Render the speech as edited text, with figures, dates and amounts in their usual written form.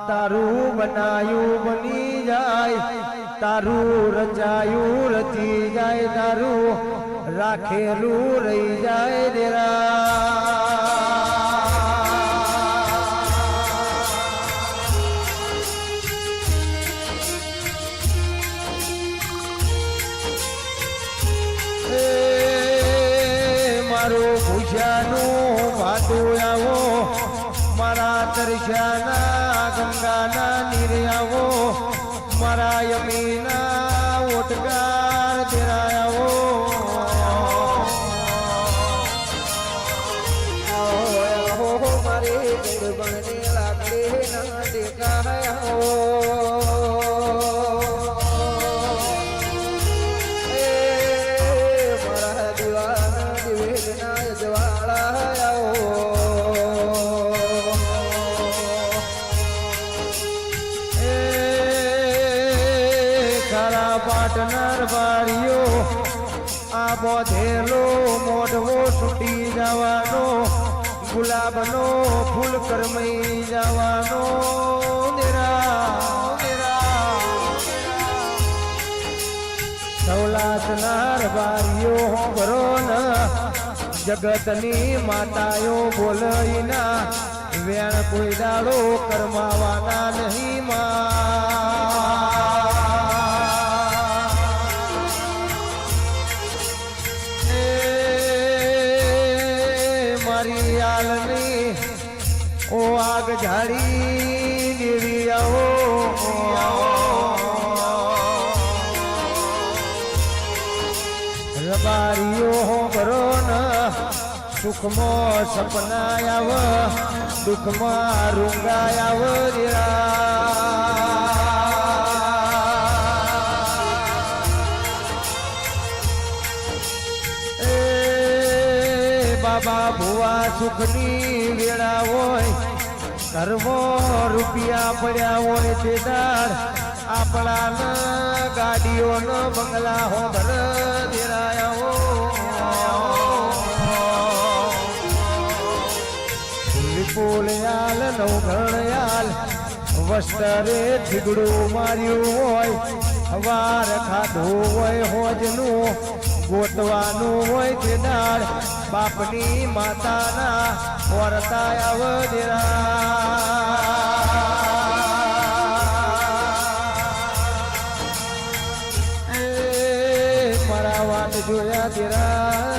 તારું બનાયું બની જાય, તારું રચાયું રચી જાય, તારું રાખેલું રહી જાય દેરા। મારું ભૂષાનું ભાતું આવો, મારા તરસ્યાના ગંગાના નીર આવો, મારા યમીના ઓટકાર દેરાવો। મારે ગરબને લાગે ના દેખાયો, પાટનર બારીઓ આ બોધેલો મોઢવો છૂટી જવાનો, ગુલાબનો ફૂલ કરમઈ જવાનો સૌલાસનાર બારીઓ ભરો ન જગતની માતાઓ બોલઈના વેણ કોઈ દાડો કરમાવાના નહીં માં। ઓ આગ ઝાડી દેવી આવો, રબારીઓ ભરો ન સુખમાં સપના આવ, દુઃખમાં રૂંગા આવ બાબા ભુવા સુખની વેળા હોય, કરવો રૂપિયા પડ્યા હોય તે દાડ આપણા ગાડીઓ ન બંગલા હો ભર દેરાયા વિપુલયાલ નવઘણયાલ વસ્તરે ઠીગડું માર્યું હોય, વાર ખાધું હોય હોજનું ગોતવાનું હોય તે દાડ બાપની માતાના વર્તા અવધેરા। મારા વાત જોયા તેરા